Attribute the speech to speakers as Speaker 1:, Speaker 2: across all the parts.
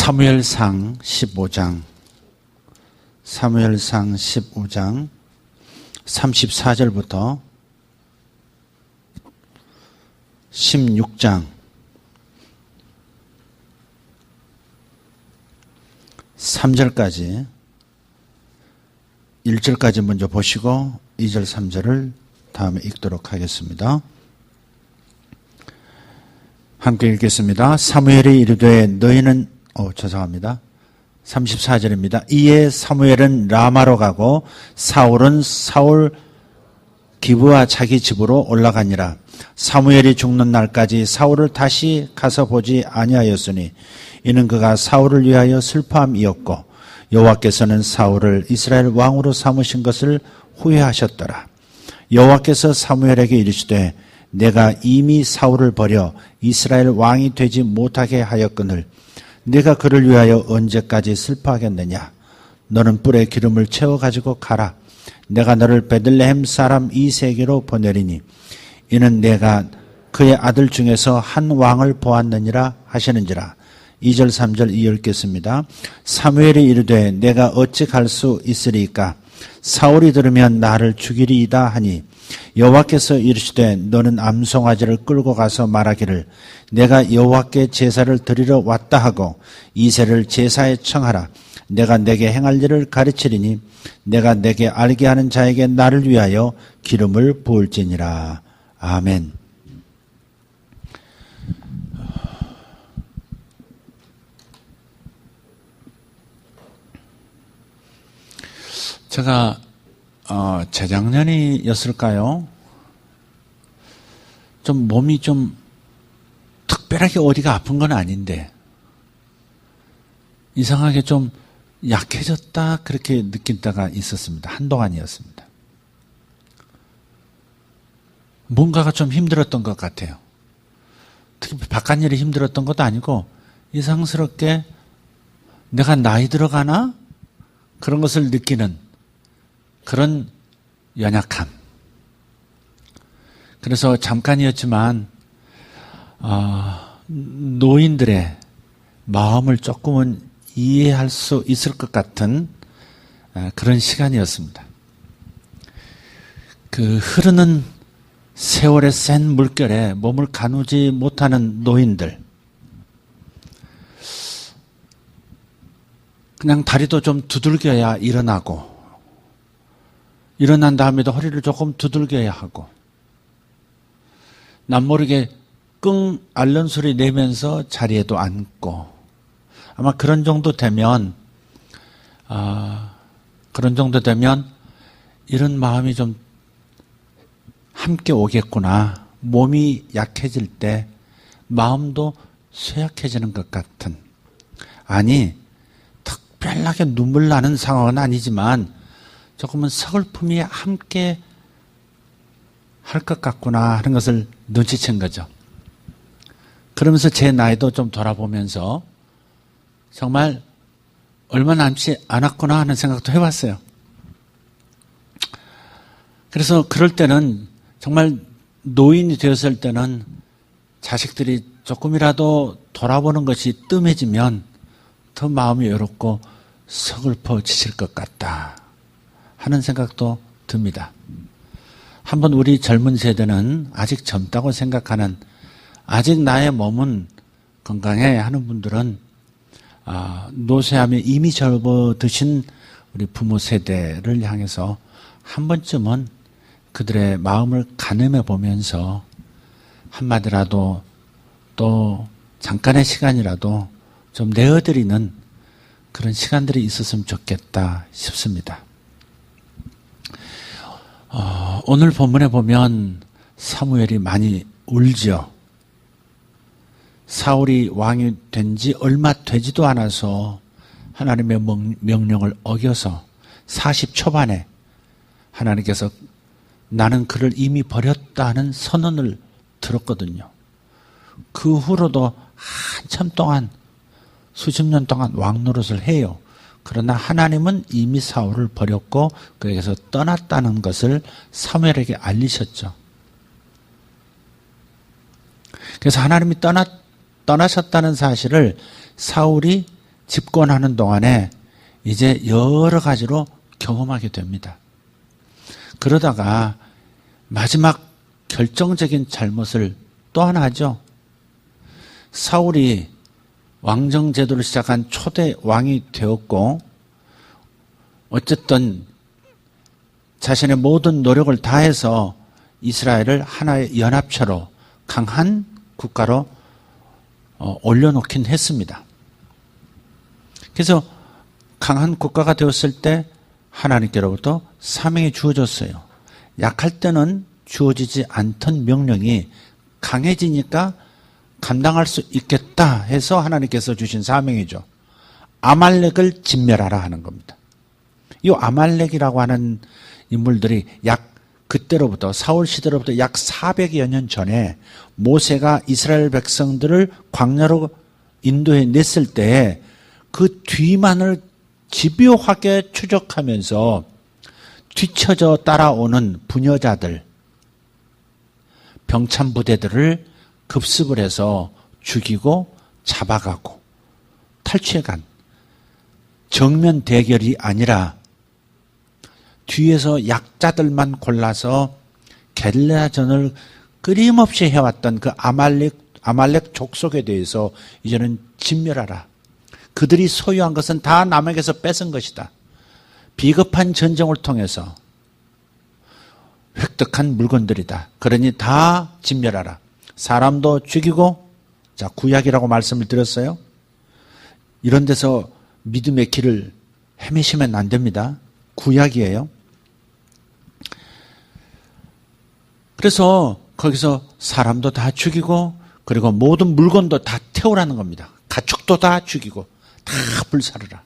Speaker 1: 사무엘상 15장 34절부터 16장 3절까지 1절까지 먼저 보시고 2절 3절을 다음에 읽도록 하겠습니다. 함께 읽겠습니다. 사무엘이 이르되 너희는 죄송합니다. 34절입니다. 이에 사무엘은 라마로 가고 사울은 사울 기브와 자기 집으로 올라가니라. 사무엘이 죽는 날까지 사울을 다시 가서 보지 아니하였으니 이는 그가 사울을 위하여 슬퍼함이었고 여호와께서는 사울을 이스라엘 왕으로 삼으신 것을 후회하셨더라. 여호와께서 사무엘에게 이르시되 내가 이미 사울을 버려 이스라엘 왕이 되지 못하게 하였거늘 내가 그를 위하여 언제까지 슬퍼하겠느냐. 너는 뿔에 기름을 채워 가지고 가라. 내가 너를 베들레헴 사람 이새에게로 보내리니 이는 내가 그의 아들 중에서 한 왕을 보았느니라 하시는지라. 2절 3절 이어듣겠습니다. 사무엘이 이르되 내가 어찌 갈 수 있으리까. 사울이 들으면 나를 죽이리이다 하니 여호와께서 이르시되 너는 암송아지를 끌고 가서 말하기를 내가 여호와께 제사를 드리러 왔다 하고 이새를 제사에 청하라. 내가 내게 행할 일을 가르치리니 내가 내게 알게 하는 자에게 나를 위하여 기름을 부을지니라. 아멘. 제가 재작년이었을까요? 좀 몸이 좀 특별하게 어디가 아픈 건 아닌데 이상하게 좀 약해졌다 그렇게 느낀 때가 있었습니다. 한동안이었습니다. 뭔가가 좀 힘들었던 것 같아요. 특히 바깥일이 힘들었던 것도 아니고 이상스럽게 내가 나이 들어가나? 그런 것을 느끼는 그런 연약함. 그래서 잠깐이었지만 노인들의 마음을 조금은 이해할 수 있을 것 같은 그런 시간이었습니다. 그 흐르는 세월의 센 물결에 몸을 가누지 못하는 노인들, 그냥 다리도 좀 두들겨야 일어나고 일어난 다음에도 허리를 조금 두들겨야 하고 남모르게 끙 앓는 소리 내면서 자리에도 앉고 아마 그런 정도 되면 이런 마음이 좀 함께 오겠구나. 몸이 약해질 때 마음도 쇠약해지는 것 같은, 아니 특별하게 눈물 나는 상황은 아니지만 조금은 서글픔이 함께 할 것 같구나 하는 것을 눈치챈 거죠. 그러면서 제 나이도 좀 돌아보면서 정말 얼마 남지 않았구나 하는 생각도 해봤어요. 그래서 그럴 때는 정말 노인이 되었을 때는 자식들이 조금이라도 돌아보는 것이 뜸해지면 더 마음이 외롭고 서글퍼지실 것 같다 하는 생각도 듭니다. 한번 우리 젊은 세대는 아직 젊다고 생각하는, 아직 나의 몸은 건강해 하는 분들은 노쇠함에 이미 접어드신 우리 부모 세대를 향해서 한 번쯤은 그들의 마음을 가늠해 보면서 한마디라도 또 잠깐의 시간이라도 좀 내어드리는 그런 시간들이 있었으면 좋겠다 싶습니다. 오늘 본문에 보면 사무엘이 많이 울죠. 사울이 왕이 된 지 얼마 되지도 않아서 하나님의 명령을 어겨서 40 초반에 하나님께서 나는 그를 이미 버렸다는 선언을 들었거든요. 그 후로도 한참 동안 수십 년 동안 왕 노릇을 해요. 그러나 하나님은 이미 사울을 버렸고 그에게서 떠났다는 것을 사무엘에게 알리셨죠. 그래서 하나님이 떠나셨다는 사실을 사울이 집권하는 동안에 이제 여러 가지로 경험하게 됩니다. 그러다가 마지막 결정적인 잘못을 또 하나 하죠. 사울이 왕정 제도를 시작한 초대 왕이 되었고 어쨌든 자신의 모든 노력을 다해서 이스라엘을 하나의 연합체로 강한 국가로 올려놓긴 했습니다. 그래서 강한 국가가 되었을 때 하나님께로부터 사명이 주어졌어요. 약할 때는 주어지지 않던 명령이 강해지니까 감당할 수 있겠다 해서 하나님께서 주신 사명이죠. 아말렉을 진멸하라 하는 겁니다. 이 아말렉이라고 하는 인물들이 그때로부터 사울 시대로부터 약 400여 년 전에 모세가 이스라엘 백성들을 광야로 인도해 냈을 때 그 뒤만을 집요하게 추적하면서 뒤처져 따라오는 부녀자들, 병참 부대들을 급습을 해서 죽이고 잡아가고 탈취해간 정면 대결이 아니라 뒤에서 약자들만 골라서 게릴라전을 끊임없이 해왔던 그 아말렉 족속에 대해서 이제는 진멸하라. 그들이 소유한 것은 다 남에게서 뺏은 것이다. 비겁한 전쟁을 통해서 획득한 물건들이다. 그러니 다 진멸하라. 사람도 죽이고, 자, 구약이라고 말씀을 드렸어요. 이런 데서 믿음의 길을 헤매시면 안 됩니다. 구약이에요. 그래서 거기서 사람도 다 죽이고, 그리고 모든 물건도 다 태우라는 겁니다. 가축도 다 죽이고, 다 불사르라.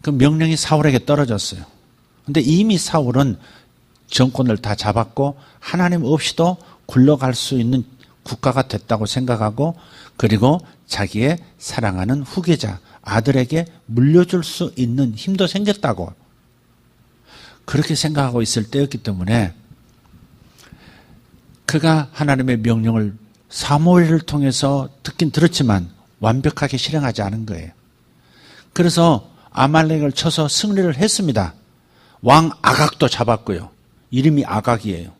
Speaker 1: 그 명령이 사울에게 떨어졌어요. 근데 이미 사울은 정권을 다 잡았고 하나님 없이도 굴러갈 수 있는 국가가 됐다고 생각하고, 그리고 자기의 사랑하는 후계자 아들에게 물려줄 수 있는 힘도 생겼다고 그렇게 생각하고 있을 때였기 때문에 그가 하나님의 명령을 사무엘을 통해서 듣긴 들었지만 완벽하게 실행하지 않은 거예요. 그래서 아말렉을 쳐서 승리를 했습니다. 왕 아각도 잡았고요. 이름이 아각이에요.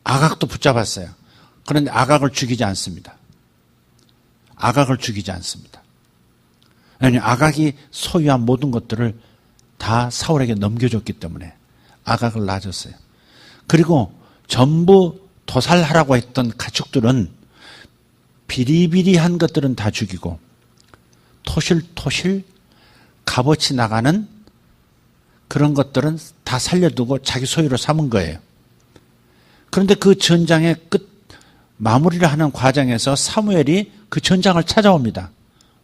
Speaker 1: 아각도 붙잡았어요. 그런데 아각을 죽이지 않습니다. 아각을 죽이지 않습니다. 왜냐하면 아각이 소유한 모든 것들을 다 사울에게 넘겨줬기 때문에 아각을 놔줬어요. 그리고 전부 도살하라고 했던 가축들은 비리비리한 것들은 다 죽이고 토실토실 값어치 나가는 그런 것들은 다 살려두고 자기 소유로 삼은 거예요. 그런데 그 전장의 끝 마무리를 하는 과정에서 사무엘이 그 전장을 찾아옵니다.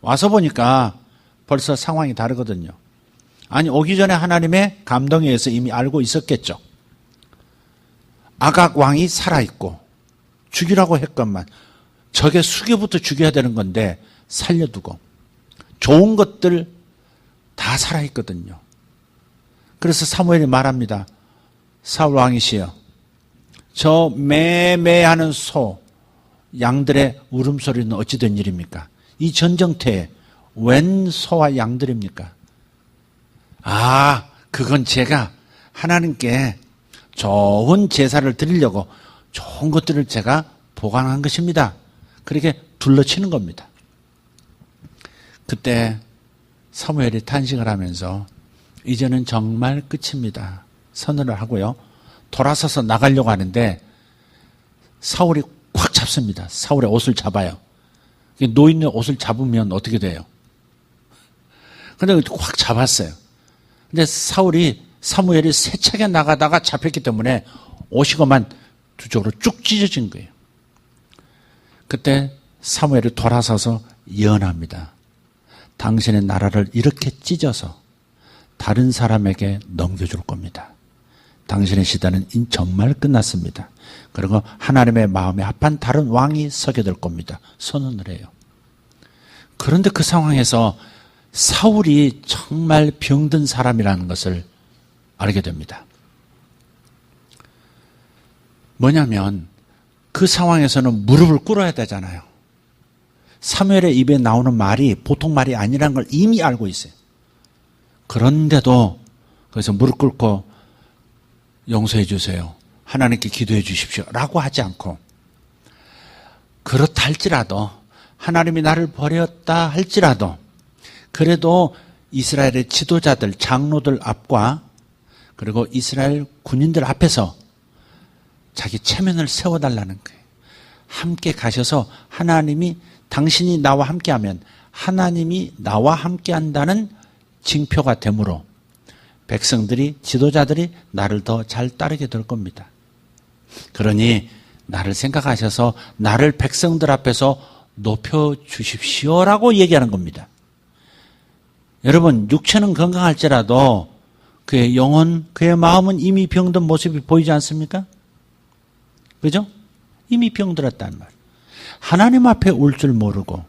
Speaker 1: 와서 보니까 벌써 상황이 다르거든요. 아니, 오기 전에 하나님의 감동에 의해서 이미 알고 있었겠죠. 아각 왕이 살아있고 죽이라고 했건만 적의 수교부터 죽여야 되는 건데 살려두고 좋은 것들 다 살아있거든요. 그래서 사무엘이 말합니다. 사울 왕이시여, 저 매매하는 소, 양들의 울음소리는 어찌 된 일입니까? 이 전쟁터에 웬 소와 양들입니까? 아, 그건 제가 하나님께 좋은 제사를 드리려고 좋은 것들을 제가 보관한 것입니다. 그렇게 둘러치는 겁니다. 그때 사무엘이 탄식을 하면서 이제는 정말 끝입니다. 선언을 하고요. 돌아서서 나가려고 하는데 사울이 꽉 잡습니다. 사울의 옷을 잡아요. 노인의 옷을 잡으면 어떻게 돼요? 근데 확 잡았어요. 근데 사무엘이 세차게 나가다가 잡혔기 때문에 옷이 그만 두 쪽으로 쭉 찢어진 거예요. 그때 사무엘이 돌아서서 예언합니다. 당신의 나라를 이렇게 찢어서 다른 사람에게 넘겨줄 겁니다. 당신의 시대는 정말 끝났습니다. 그리고 하나님의 마음에 합한 다른 왕이 서게 될 겁니다. 선언을 해요. 그런데 그 상황에서 사울이 정말 병든 사람이라는 것을 알게 됩니다. 뭐냐면 그 상황에서는 무릎을 꿇어야 되잖아요. 사무엘의 입에 나오는 말이 보통 말이 아니라는 걸 이미 알고 있어요. 그런데도 그래서 무릎 꿇고 용서해 주세요. 하나님께 기도해 주십시오. 라고 하지 않고 그렇다 할지라도 하나님이 나를 버렸다 할지라도 그래도 이스라엘의 지도자들, 장로들 앞과 그리고 이스라엘 군인들 앞에서 자기 체면을 세워달라는 거예요. 함께 가셔서 하나님이 당신이 나와 함께하면 하나님이 나와 함께한다는 징표가 되므로 백성들이 지도자들이 나를 더 잘 따르게 될 겁니다. 그러니 나를 생각하셔서 나를 백성들 앞에서 높여주십시오라고 얘기하는 겁니다. 여러분 육체는 건강할지라도 그의 영혼, 그의 마음은 이미 병든 모습이 보이지 않습니까? 그죠? 이미 병들었단 말이에요. 하나님 앞에 올 줄 모르고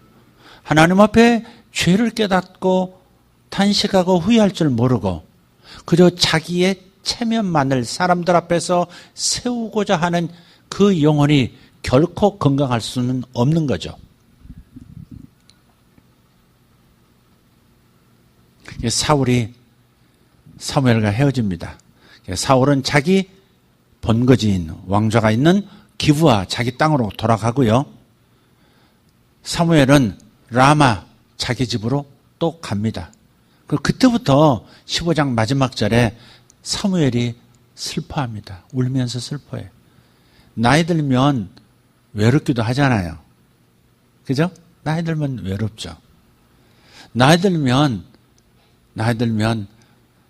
Speaker 1: 하나님 앞에 죄를 깨닫고 탄식하고 후회할 줄 모르고 그저 자기의 체면만을 사람들 앞에서 세우고자 하는 그 영혼이 결코 건강할 수는 없는 거죠. 사울이 사무엘과 헤어집니다. 사울은 자기 본거지인 왕좌가 있는 기브아 자기 땅으로 돌아가고요. 사무엘은 라마 자기 집으로 또 갑니다. 그때부터 15장 마지막 절에 사무엘이 슬퍼합니다. 울면서 슬퍼해요. 나이 들면 외롭기도 하잖아요. 그죠? 나이 들면 외롭죠. 나이 들면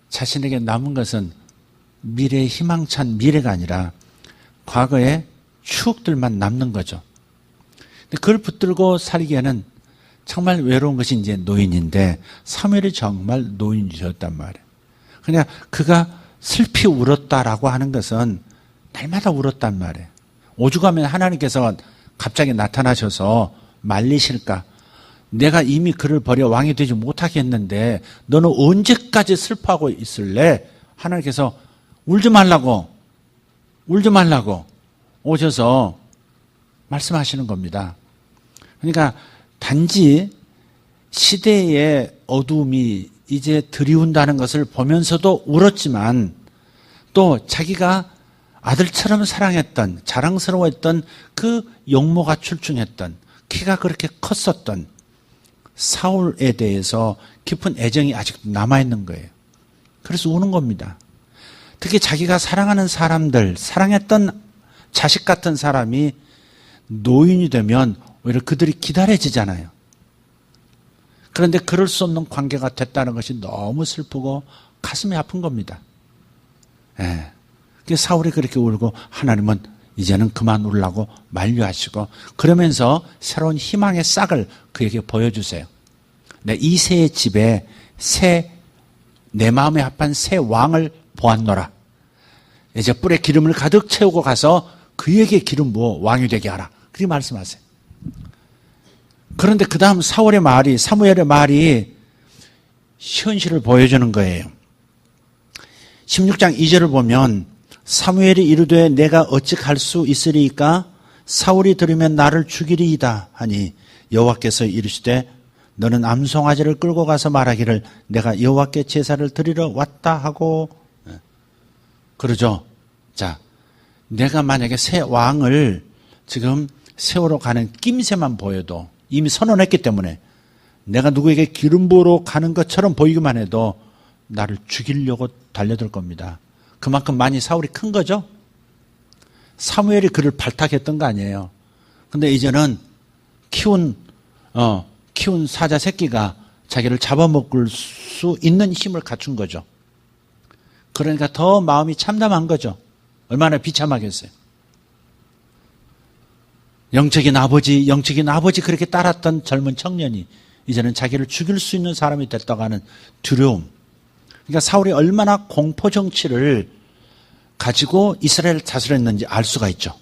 Speaker 1: 자신에게 남은 것은 미래의 희망찬 미래가 아니라 과거의 추억들만 남는 거죠. 근데 그걸 붙들고 살기에는 정말 외로운 것이 이제 노인인데 사무엘이 정말 노인이셨단 말이에요. 그냥 그가 슬피 울었다라고 하는 것은 날마다 울었단 말이에요. 오죽하면 하나님께서 갑자기 나타나셔서 말리실까? 내가 이미 그를 버려 왕이 되지 못하게 했는데 너는 언제까지 슬퍼하고 있을래? 하나님께서 울지 말라고 오셔서 말씀하시는 겁니다. 그러니까 단지 시대의 어두움이 이제 드리운다는 것을 보면서도 울었지만 또 자기가 아들처럼 사랑했던 자랑스러워했던 그 용모가 출중했던 키가 그렇게 컸었던 사울에 대해서 깊은 애정이 아직도 남아있는 거예요. 그래서 우는 겁니다. 특히 자기가 사랑하는 사람들, 사랑했던 자식 같은 사람이 노인이 되면 오히려 그들이 기다려지잖아요. 그런데 그럴 수 없는 관계가 됐다는 것이 너무 슬프고 가슴이 아픈 겁니다. 예. 그래서 사울이 그렇게 울고 하나님은 이제는 그만 울라고 만류하시고 그러면서 새로운 희망의 싹을 그에게 보여주세요. 내 이새의 집에 내 마음에 합한 새 왕을 보았노라. 이제 뿔에 기름을 가득 채우고 가서 그에게 기름 부어 왕이 되게 하라. 그렇게 말씀하세요. 그런데 그 다음 사무엘의 말이 현실을 보여주는 거예요. 16장 2절을 보면 사무엘이 이르되 내가 어찌 갈 수 있으리이까 사울이 들으면 나를 죽이리이다 하니 여호와께서 이르시되 너는 암송아지를 끌고 가서 말하기를 내가 여호와께 제사를 드리러 왔다 하고 그러죠. 자, 내가 만약에 새 왕을 지금 세우러 가는 낌새만 보여도 이미 선언했기 때문에 내가 누구에게 기름 부으러 가는 것처럼 보이기만 해도 나를 죽이려고 달려들 겁니다. 그만큼 많이 사울이 큰 거죠. 사무엘이 그를 발탁했던 거 아니에요. 근데 이제는 키운 사자 새끼가 자기를 잡아먹을 수 있는 힘을 갖춘 거죠. 그러니까 더 마음이 참담한 거죠. 얼마나 비참하겠어요. 영적인 아버지 그렇게 따랐던 젊은 청년이 이제는 자기를 죽일 수 있는 사람이 됐다고 하는 두려움. 그러니까 사울이 얼마나 공포 정치를 가지고 이스라엘을 다스렸는지 알 수가 있죠.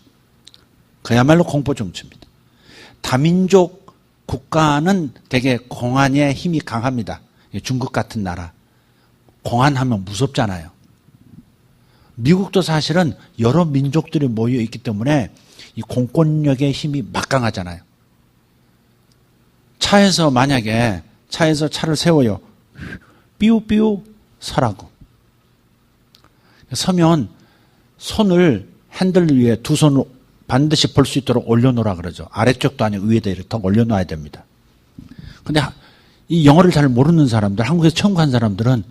Speaker 1: 그야말로 공포 정치입니다. 다민족 국가는 되게 공안의 힘이 강합니다. 중국 같은 나라. 공안하면 무섭잖아요. 미국도 사실은 여러 민족들이 모여 있기 때문에 이 공권력의 힘이 막강하잖아요. 만약에 차에서 차를 세워요. 삐우삐우 서라고. 서면 손을 핸들 위에 두 손을 반드시 볼 수 있도록 올려놓으라 그러죠. 아래쪽도 아니고 위에다 이렇게 더 올려놔야 됩니다. 근데 이 영어를 잘 모르는 사람들, 한국에서 처음 간 사람들은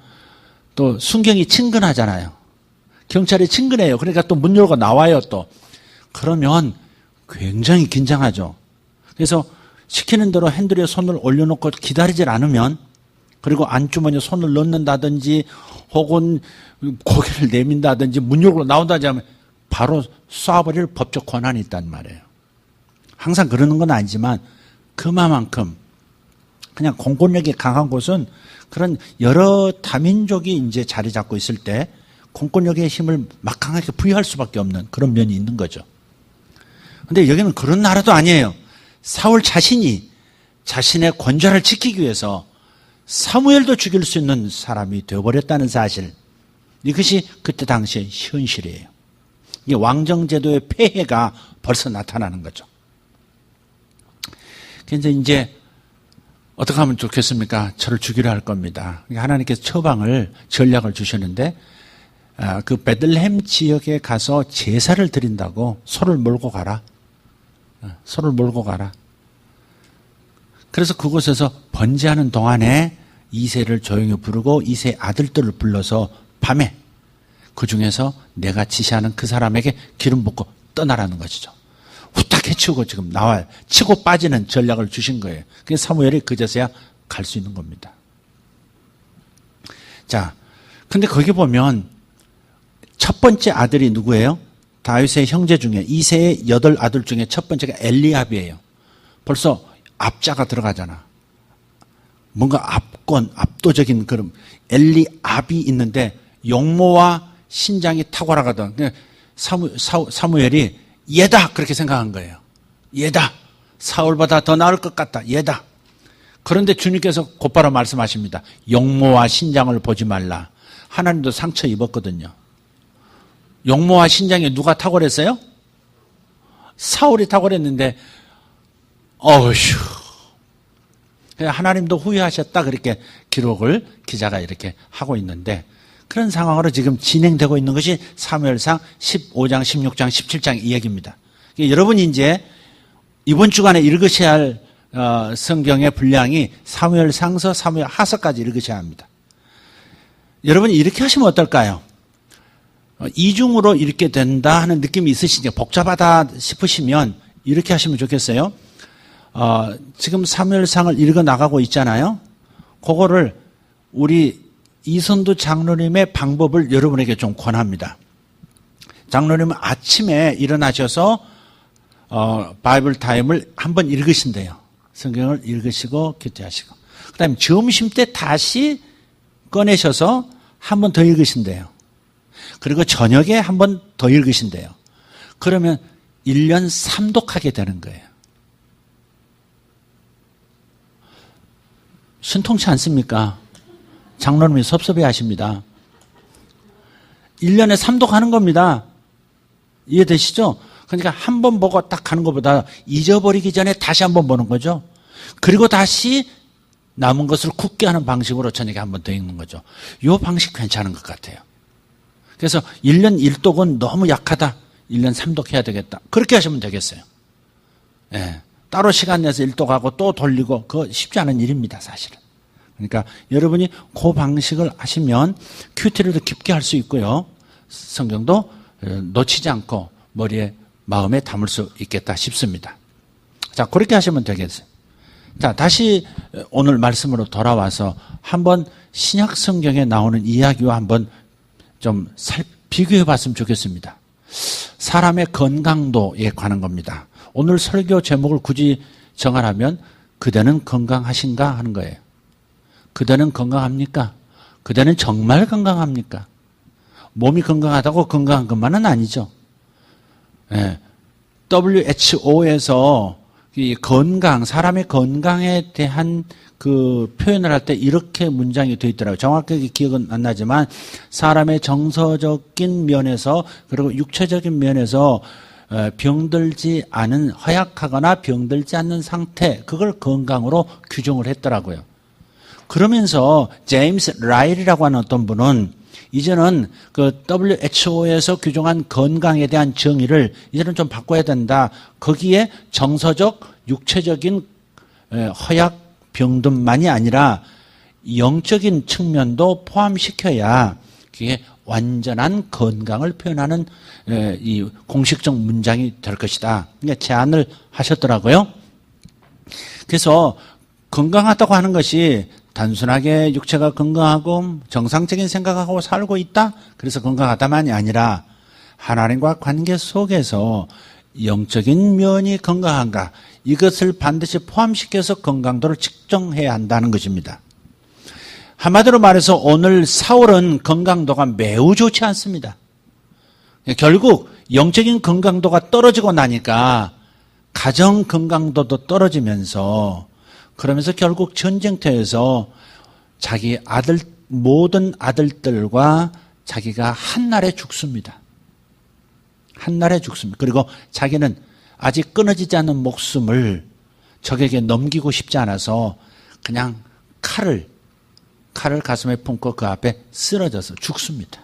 Speaker 1: 또 순경이 친근하잖아요. 경찰이 친근해요. 그러니까 또 문 열고 나와요 또. 그러면 굉장히 긴장하죠. 그래서 시키는 대로 핸들에 손을 올려놓고 기다리질 않으면, 그리고 안주머니에 손을 넣는다든지 혹은 고개를 내민다든지 문 열고 나온다든지 하면 바로 쏴버릴 법적 권한이 있단 말이에요. 항상 그러는 건 아니지만 그만큼 그냥 공권력이 강한 곳은 그런 여러 다민족이 이제 자리 잡고 있을 때 공권력의 힘을 막강하게 부여할 수밖에 없는 그런 면이 있는 거죠. 그런데 여기는 그런 나라도 아니에요. 사울 자신이 자신의 권좌를 지키기 위해서 사무엘도 죽일 수 있는 사람이 되어버렸다는 사실. 이것이 그때 당시의 현실이에요. 이게 왕정제도의 폐해가 벌써 나타나는 거죠. 그래서 이제 어떻게 하면 좋겠습니까? 저를 죽이려 할 겁니다. 하나님께서 전략을 주시는데, 그 베들레헴 지역에 가서 제사를 드린다고 소를 몰고 가라. 소를 몰고 가라. 그래서 그곳에서 번제하는 동안에 이새를 조용히 부르고 이새의 아들들을 불러서 밤에 그 중에서 내가 지시하는 그 사람에게 기름 붓고 떠나라는 것이죠. 후딱 해치우고 지금 나와 치고 빠지는 전략을 주신 거예요. 그래서 사무엘이 그제서야 갈 수 있는 겁니다. 자, 근데 거기 보면 첫 번째 아들이 누구예요? 다윗의 형제 중에 이새의 8아들 중에 첫 번째가 엘리압이에요. 벌써 압자가 들어가잖아. 뭔가 압도적인 그런 엘리압이 있는데 용모와 신장이 탁월하거든. 사무엘이 얘다 그렇게 생각한 거예요. 얘다. 사울보다 더 나을 것 같다. 얘다. 그런데 주님께서 곧바로 말씀하십니다. 용모와 신장을 보지 말라. 하나님도 상처 입었거든요. 용모와 신장에 누가 탁월했어요? 사울이 탁월했는데 어휴. 하나님도 후회하셨다 그렇게 기록을 기자가 이렇게 하고 있는데, 그런 상황으로 지금 진행되고 있는 것이 사무엘상 15장, 16장, 17장 이야기입니다. 여러분이 이제 이번 주간에 읽으셔야 할 성경의 분량이 사무엘상서, 사무엘하서까지 읽으셔야 합니다. 여러분이 이렇게 하시면 어떨까요? 이중으로 읽게 된다 하는 느낌이 있으시죠? 복잡하다 싶으시면 이렇게 하시면 좋겠어요. 지금 사무엘상을 읽어 나가고 있잖아요. 그거를 우리 이선두 장로님의 방법을 여러분에게 좀 권합니다. 장로님은 아침에 일어나셔서 바이블 타임을 한번 읽으신대요. 성경을 읽으시고 기도하시고, 그 다음에 점심 때 다시 꺼내셔서 한 번 더 읽으신대요. 그리고 저녁에 한 번 더 읽으신대요. 그러면 1년 3독하게 되는 거예요. 신통치 않습니까? 장로님이 섭섭해 하십니다. 1년에 3독하는 겁니다. 이해되시죠? 그러니까 한 번 보고 딱 가는 것보다 잊어버리기 전에 다시 한 번 보는 거죠. 그리고 다시 남은 것을 굳게 하는 방식으로 저녁에 한 번 더 읽는 거죠. 이 방식 괜찮은 것 같아요. 그래서 1년 1독은 너무 약하다. 1년 3독 해야 되겠다. 그렇게 하시면 되겠어요. 예. 따로 시간 내서 1독하고 또 돌리고 그거 쉽지 않은 일입니다, 사실은. 그러니까 여러분이 그 방식을 하시면 큐티를 더 깊게 할 수 있고요. 성경도 놓치지 않고 머리에 마음에 담을 수 있겠다 싶습니다. 자, 그렇게 하시면 되겠어요. 자, 다시 오늘 말씀으로 돌아와서 한번 신약 성경에 나오는 이야기와 한번 좀 비교해 봤으면 좋겠습니다. 사람의 건강도에 관한 겁니다. 오늘 설교 제목을 굳이 정하라면 그대는 건강하신가 하는 거예요. 그대는 건강합니까? 그대는 정말 건강합니까? 몸이 건강하다고 건강한 것만은 아니죠. 예. WHO에서 이 건강, 사람의 건강에 대한 그 표현을 할 때 이렇게 문장이 되어 있더라고요. 정확하게 기억은 안 나지만 사람의 정서적인 면에서 그리고 육체적인 면에서 병들지 않은, 허약하거나 병들지 않는 상태, 그걸 건강으로 규정을 했더라고요. 그러면서 제임스 라일이라고 하는 어떤 분은 이제는 그 WHO에서 규정한 건강에 대한 정의를 이제는 좀 바꿔야 된다. 거기에 정서적, 육체적인 허약, 병듦만이 아니라 영적인 측면도 포함시켜야 그게 완전한 건강을 표현하는 이 공식적 문장이 될 것이다. 그러니까 제안을 하셨더라고요. 그래서 건강하다고 하는 것이 단순하게 육체가 건강하고 정상적인 생각하고 살고 있다, 그래서 건강하다만이 아니라 하나님과 관계 속에서 영적인 면이 건강한가, 이것을 반드시 포함시켜서 건강도를 측정해야 한다는 것입니다. 한마디로 말해서 오늘 사울은 건강도가 매우 좋지 않습니다. 결국 영적인 건강도가 떨어지고 나니까 가정 건강도도 떨어지면서, 그러면서 결국 전쟁터에서 자기 아들, 모든 아들들과 자기가 한날에 죽습니다. 한날에 죽습니다. 그리고 자기는 아직 끊어지지 않는 목숨을 적에게 넘기고 싶지 않아서 그냥 칼을 가슴에 품고 그 앞에 쓰러져서 죽습니다.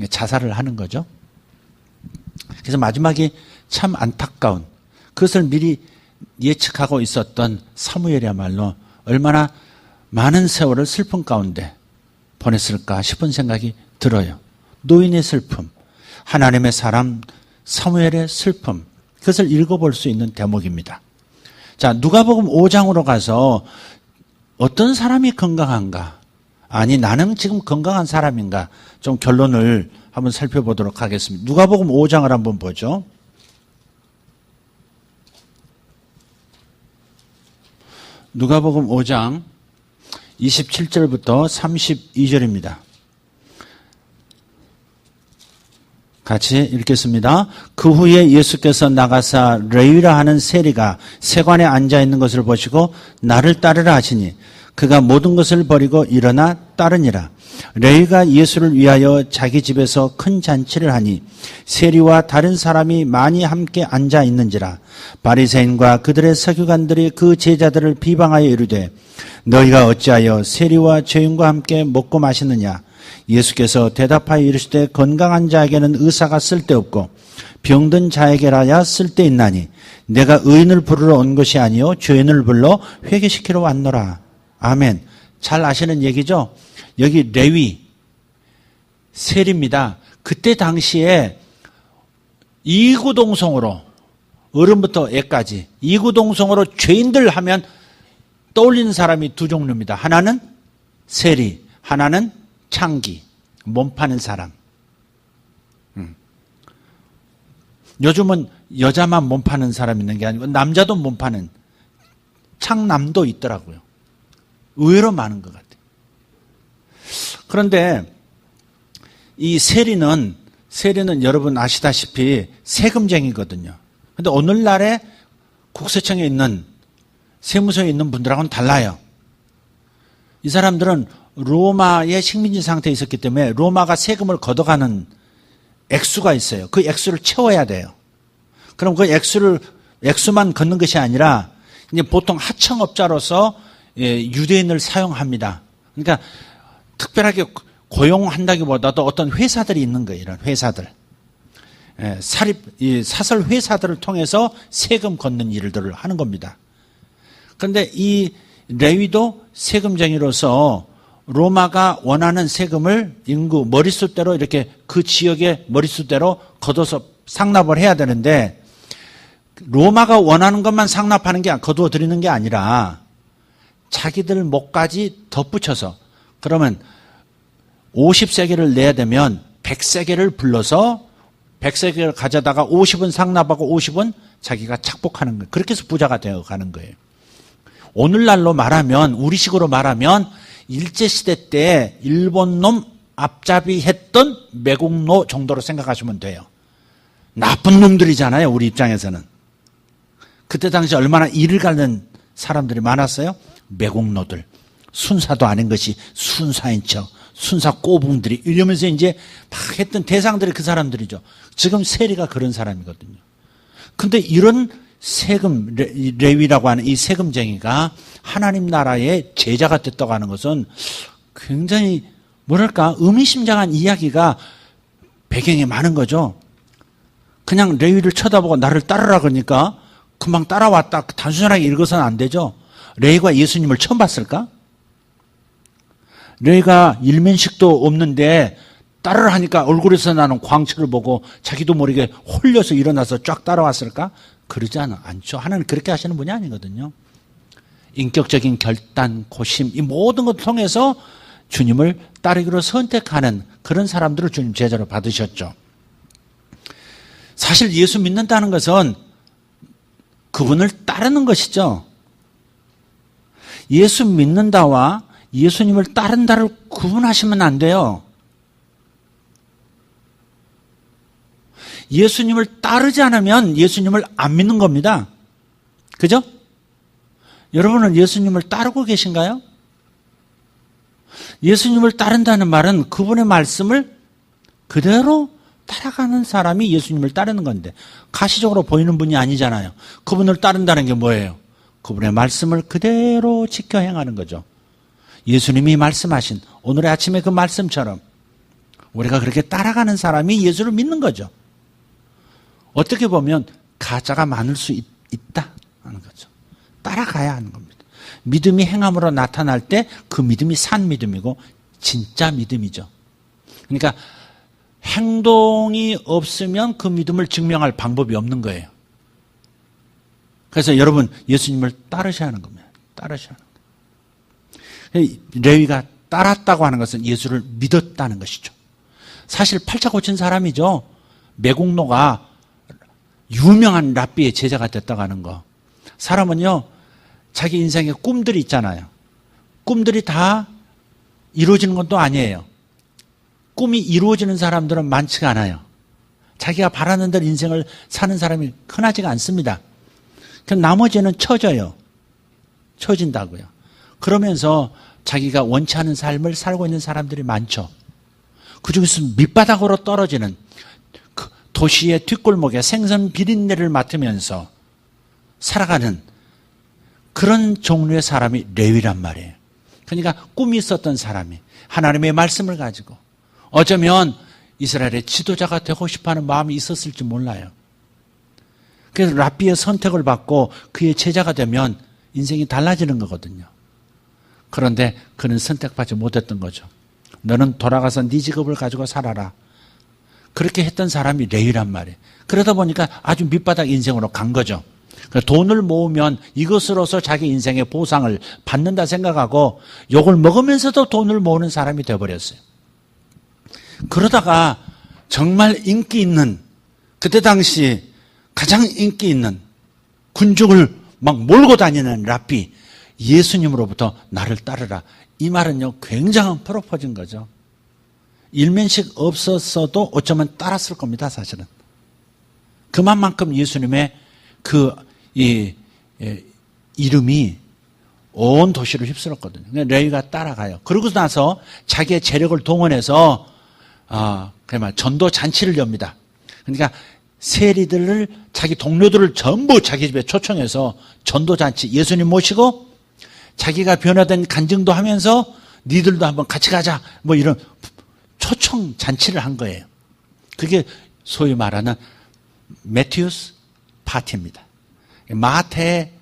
Speaker 1: 자살을 하는 거죠. 그래서 마지막이 참 안타까운, 그것을 미리 예측하고 있었던 사무엘이야말로 얼마나 많은 세월을 슬픔 가운데 보냈을까 싶은 생각이 들어요. 노인의 슬픔, 하나님의 사람 사무엘의 슬픔, 그것을 읽어볼 수 있는 대목입니다. 자, 누가복음 5장으로 가서 어떤 사람이 건강한가? 아니, 나는 지금 건강한 사람인가? 좀 결론을 한번 살펴보도록 하겠습니다. 누가복음 5장을 한번 보죠. 누가복음 5장 27절부터 32절입니다. 같이 읽겠습니다. 그 후에 예수께서 나가사 레위라 하는 세리가 세관에 앉아 있는 것을 보시고 나를 따르라 하시니 그가 모든 것을 버리고 일어나 따르니라. 레위가 예수를 위하여 자기 집에서 큰 잔치를 하니 세리와 다른 사람이 많이 함께 앉아 있는지라. 바리새인과 그들의 서기관들이 그 제자들을 비방하여 이르되 너희가 어찌하여 세리와 죄인과 함께 먹고 마시느냐. 예수께서 대답하여 이르시되 건강한 자에게는 의사가 쓸데없고 병든 자에게라야 쓸데있나니 내가 의인을 부르러 온 것이 아니요 죄인을 불러 회개시키러 왔노라. 아멘. 잘 아시는 얘기죠? 여기 레위 세리입니다. 그때 당시에 이구동성으로, 어른부터 애까지 이구동성으로 죄인들 하면 떠올리는 사람이 두 종류입니다. 하나는 세리, 하나는 창기, 몸 파는 사람. 요즘은 여자만 몸 파는 사람 있는 게 아니고 남자도 몸 파는 창남도 있더라고요. 의외로 많은 것 같아요. 그런데 이 세리는 여러분 아시다시피 세금쟁이거든요. 그런데 오늘날에 국세청에 있는, 세무서에 있는 분들하고는 달라요. 이 사람들은 로마의 식민지 상태에 있었기 때문에 로마가 세금을 걷어가는 액수가 있어요. 그 액수를 채워야 돼요. 그럼 그 액수만 걷는 것이 아니라 이제 보통 하청업자로서 유대인을 사용합니다. 그러니까 특별하게 고용한다기보다도 어떤 회사들이 있는 거예요. 이런 회사들. 사설 회사들을 통해서 세금 걷는 일들을 하는 겁니다. 그런데 이 레위도 세금쟁이로서 로마가 원하는 세금을 인구 머릿수대로 이렇게 그 지역의 머릿수대로 걷어서 상납을 해야 되는데 로마가 원하는 것만 상납하는 게 거두어 드리는 게 아니라 자기들 목까지 덧붙여서, 그러면 50세겔을 내야 되면 100세겔을 불러서 100세겔을 가져다가 50은 상납하고 50은 자기가 착복하는 거예요. 그렇게 해서 부자가 되어 가는 거예요. 오늘날로 말하면, 우리식으로 말하면 일제시대 때 일본놈 앞잡이 했던 매국노 정도로 생각하시면 돼요. 나쁜 놈들이잖아요, 우리 입장에서는. 그때 당시 얼마나 이를 갈는 사람들이 많았어요? 매국노들. 순사도 아닌 것이 순사인 척, 순사 꼬붕들이 이러면서 이제 막 했던 대상들이 그 사람들이죠. 지금 세리가 그런 사람이거든요. 근데 이런 세금, 레위라고 하는 이 세금쟁이가 하나님 나라의 제자가 됐다고 하는 것은 굉장히 뭐랄까 의미심장한 이야기가 배경에 많은 거죠. 그냥 레위를 쳐다보고 나를 따르라 그러니까 금방 따라왔다 단순하게 읽어서는 안 되죠. 레위가 예수님을 처음 봤을까? 레위가 일면식도 없는데 따르라 하니까 얼굴에서 나는 광채를 보고 자기도 모르게 홀려서 일어나서 쫙 따라왔을까? 그러지 않죠. 하나님 그렇게 하시는 분이 아니거든요. 인격적인 결단, 고심 이 모든 것을 통해서 주님을 따르기로 선택하는 그런 사람들을 주님 제자로 받으셨죠. 사실 예수 믿는다는 것은 그분을 따르는 것이죠. 예수 믿는다와 예수님을 따른다를 구분하시면 안 돼요. 예수님을 따르지 않으면 예수님을 안 믿는 겁니다. 그죠? 여러분은 예수님을 따르고 계신가요? 예수님을 따른다는 말은 그분의 말씀을 그대로 따라가는 사람이 예수님을 따르는 건데 가시적으로 보이는 분이 아니잖아요. 그분을 따른다는 게 뭐예요? 그분의 말씀을 그대로 지켜 행하는 거죠. 예수님이 말씀하신 오늘의 아침에 그 말씀처럼 우리가 그렇게 따라가는 사람이 예수를 믿는 거죠. 어떻게 보면 가짜가 많을 수 있다 하는 거죠. 따라가야 하는 겁니다. 믿음이 행함으로 나타날 때 그 믿음이 산 믿음이고 진짜 믿음이죠. 그러니까 행동이 없으면 그 믿음을 증명할 방법이 없는 거예요. 그래서 여러분 예수님을 따르셔야 하는 겁니다. 따르셔야 하는 거예요. 레위가 따랐다고 하는 것은 예수를 믿었다는 것이죠. 사실 팔자 고친 사람이죠. 매국노가 유명한 랍비의 제자가 됐다고 하는 거. 사람은요 자기 인생에 꿈들이 있잖아요. 꿈들이 다 이루어지는 것도 아니에요. 꿈이 이루어지는 사람들은 많지가 않아요. 자기가 바라는 대로 인생을 사는 사람이 흔하지가 않습니다. 나머지는 처져요. 처진다고요. 그러면서 자기가 원치 않은 삶을 살고 있는 사람들이 많죠. 그중에서 밑바닥으로 떨어지는 그 도시의 뒷골목에 생선 비린내를 맡으면서 살아가는 그런 종류의 사람이 레위란 말이에요. 그러니까 꿈이 있었던 사람이 하나님의 말씀을 가지고 어쩌면 이스라엘의 지도자가 되고 싶어하는 마음이 있었을지 몰라요. 그래서 랍비의 선택을 받고 그의 제자가 되면 인생이 달라지는 거거든요. 그런데 그는 선택받지 못했던 거죠. 너는 돌아가서 네 직업을 가지고 살아라. 그렇게 했던 사람이 레위란 말이에요. 그러다 보니까 아주 밑바닥 인생으로 간 거죠. 돈을 모으면 이것으로서 자기 인생의 보상을 받는다 생각하고 욕을 먹으면서도 돈을 모으는 사람이 되어버렸어요. 그러다가 정말 인기 있는 그때 당시 가장 인기 있는 군중을 막 몰고 다니는 랍비 예수님으로부터 나를 따르라. 이 말은요 굉장한 프로포즈인 거죠. 일면식 없었어도 어쩌면 따랐을 겁니다. 사실은. 그만큼 예수님의 이름이 온 도시를 휩쓸었거든요. 레위가 따라가요. 그러고 나서 자기의 재력을 동원해서 전도 잔치를 엽니다. 그러니까 세리들을 자기 동료들을 전부 자기 집에 초청해서 전도 잔치 예수님 모시고 자기가 변화된 간증도 하면서 니들도 한번 같이 가자 뭐 이런 초청 잔치를 한 거예요. 그게 소위 말하는 매튜스 파티입니다. 마태의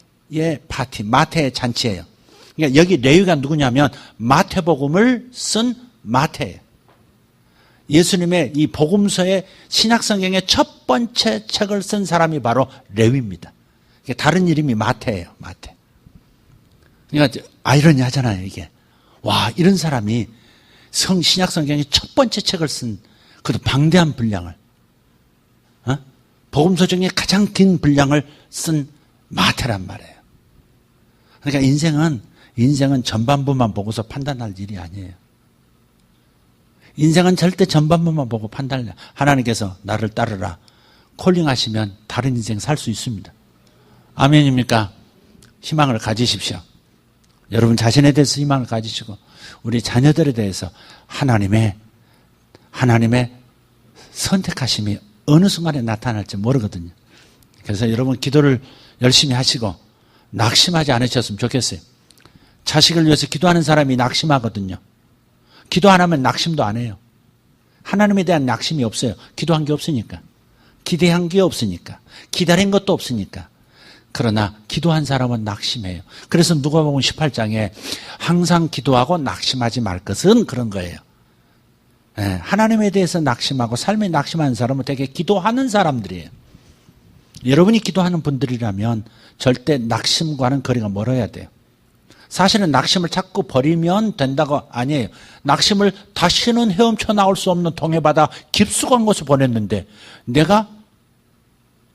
Speaker 1: 파티, 마태의 잔치예요. 그러니까 여기 레위가 누구냐면 마태복음을 쓴 마태예요. 예수님의 이 복음서의 신약성경의 첫 번째 책을 쓴 사람이 바로 레위입니다. 다른 이름이 마태예요. 마태. 그러니까 아이러니하잖아요. 이게. 와, 이런 사람이 신약성경의 첫 번째 책을 쓴 그것도 방대한 분량을 복음서 중에 가장 긴 분량을 쓴 마태란 말이에요. 그러니까 인생은 전반부만 보고서 판단할 일이 아니에요. 인생은 절대 전반부만 보고 판단을 해요. 하나님께서 나를 따르라 콜링하시면 다른 인생 살 수 있습니다. 아멘입니까? 희망을 가지십시오. 여러분 자신에 대해서 희망을 가지시고 우리 자녀들에 대해서 하나님의 선택하심이 어느 순간에 나타날지 모르거든요. 그래서 여러분 기도를 열심히 하시고 낙심하지 않으셨으면 좋겠어요. 자식을 위해서 기도하는 사람이 낙심하거든요. 기도 안 하면 낙심도 안 해요. 하나님에 대한 낙심이 없어요. 기도한 게 없으니까. 기대한 게 없으니까. 기다린 것도 없으니까. 그러나 기도한 사람은 낙심해요. 그래서 누가복음 18장에 항상 기도하고 낙심하지 말 것은 그런 거예요. 하나님에 대해서 낙심하고 삶에 낙심하는 사람은 되게 기도하는 사람들이에요. 여러분이 기도하는 분들이라면 절대 낙심과는 거리가 멀어야 돼요. 사실은 낙심을 자꾸 버리면 된다고 아니에요. 낙심을 다시는 헤엄쳐 나올 수 없는 동해바다 깊숙한 곳에 보냈는데 내가